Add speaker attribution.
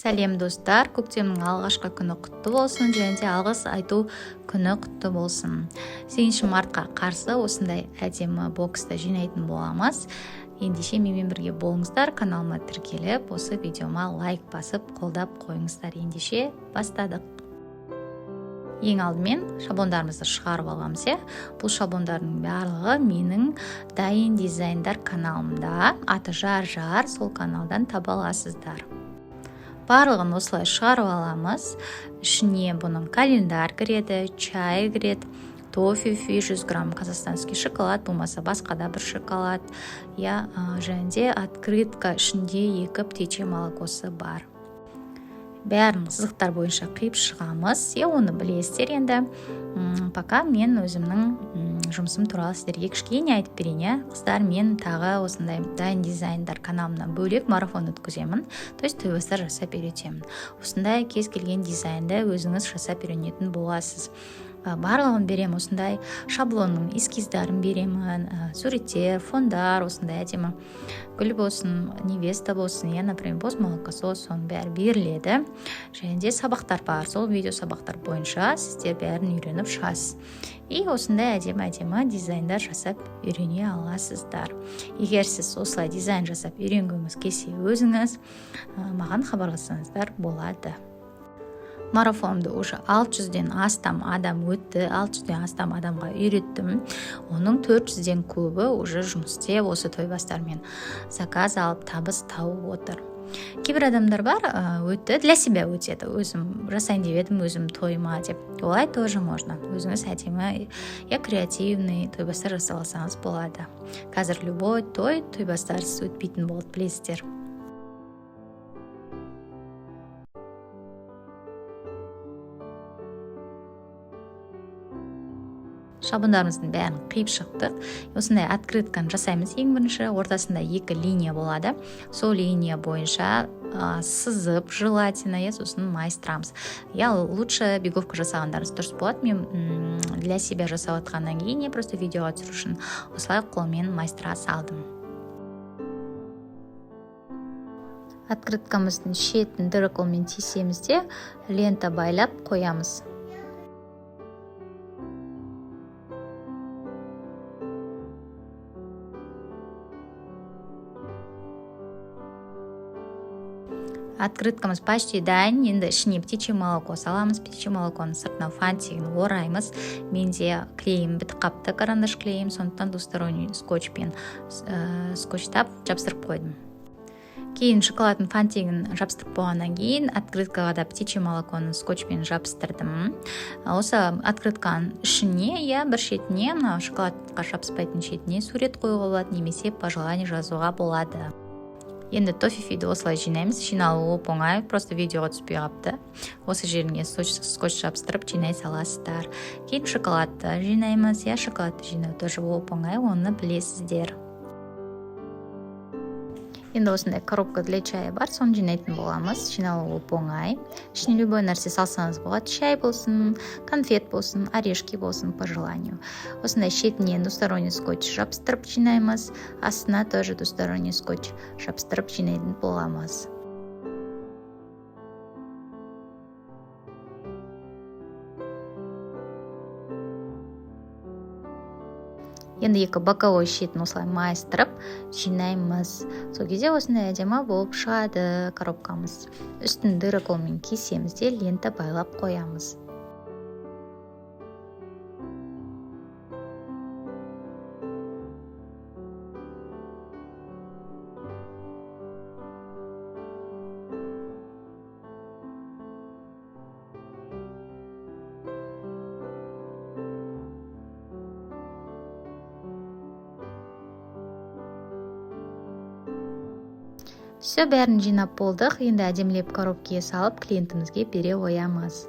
Speaker 1: Сәлем достар, көктемнің алғашқы күні құтты болсын, және де алғыс айту күні құтты болсын. 8 мартқа қарсы осындай әдемі боксты жинайтын боламыз. Ендеше менімен бірге болыңыздар, каналыма тіркеліп, осы видеома лайк басып, қолдап қойыңыздар. Ендеше бастадық. Ең алдымен шаблондарымызды шығарып аламыз. Бұл шаблондардың барлығы менің дайын дизайндар каналымда, аты жар, сол каналдан таба аласыздар. Барлығын осылай шығарып аламыз. Ішіне бұның календар кіреді, чай кіреді, тофифи 100 грамм казахстанский шоколад, болмаса басқа да бір шоколад. Және де открытка ішінде 2 птичье молокосы бар. Бәрін сызықтар бойынша қиып шығамыз. Оны білесіздер енді. Пока мен өзімнің жұмысым туралы сіздерге кішкене айтып берейін. Қыздар, мен тағы осындай дайын дизайндар каналымнан бөлек марафон өткіземін. То есть тойбастар жасап үйретемін. Осындай кез келген дизайнды өзіңіз жасап үйренетін боласыз. Барлығын беремін, осындай шаблонның эскиздарын беремін, суреттер, фондар, осындай әдемі гүл болсын, невеста болсын, например, бос молокосос, соның бәрі беріледі. Және де сабақтар бар, сол видео сабақтар бойынша сіздер бәрін үйреніп шығасыз. И осындай әдемі дизайндар жасап үйрене аласыздар. Егер сіз осылай дизайн жасап үйренгіңіз келсе, өзіңіз маған хабарлассаңыздар болады. Марафонды уже 600-ден астам адам өтті, 600-ден астам адамға үйреттім. Оның 400-ден көбі уже жұмыс істеп, осы тойбастармен заказ алып, табыс тауып отыр. Кейбір адамдар бар, өтті, для себя өтеді. Өзім жасайын деп едім, өзім тойыма деп. Олай тоже можно. Өзіңіз әдемі, креативный тойбастар жасап алсаңыз болады. Қазір любой тойбастарсыз өтпейтін болды, білесіздер. Шаблондарымыздың бәрін қиып шықтық. Осындай открытканы жасаймыз. Ең бірінші ортасында 2 линия болады. Сол линия бойынша сызып, желательно, сосын майыстырамыз. Лучше беговка жасағандарыңыз дұрыс болады. Мен для себя жасап атқаннан кейін, просто видеоға түсіру үшін осылай қолмен майыстыра салдым. Открыткамыздың шетін дырықылмен тесеміз де лента байлап қоямыз. Открыткамыз почти дайын. Енді ішіне птичье молоко саламыз. Птичье молоконың сыртына фантигін ораймыз. Менде клейім бітіп қапты, карандаш клейім. Сондықтан двусторонний скотчпен скотчтап жабыстырып қойдым. Кейін шоколадның фантигін жабыстырып болғаннан кейін открыткаға да птичье молоконың скотчпен жабыстырдым. Осы открытканың ішіне, бір шетіне, шоколадқа жабыспайтын шетіне сурет қоюға болады, немесе пожелание жазуға болады. Енді тофифиді осылай жинаймыз. Жиналу оңай, просто видеоға түспей қапты. Осы жеріне скотч жабыстырып жинай саласыздар. Кейін шоколадты жинаймыз. Шоколадты жинау тоже оңай, оны білесіздер. Енді осындай коробка для чая бар, соны жинайтын боламыз. Жиналу оңай. Ішіне любой нәрсе салсаңыз болады. Чай болсын, конфет болсын, орешки болсын, по желанию. Осындай шетіне двусторонний скотч жабыстырып жинаймыз. Астына тоже двусторонний скотч жабыстырып жинайтын боламыз. Енді 2 боковой шетін осылай майыстырып жинаймыз. Сол кезде осындай әдемі болып шығады коробкамыз. Үстін дырықылмен кесеміз де лента байлап қоямыз. Все, бәрін жинап болдық. Енді әдемілеп коробкеге салып клиентімізге бере қоямыз.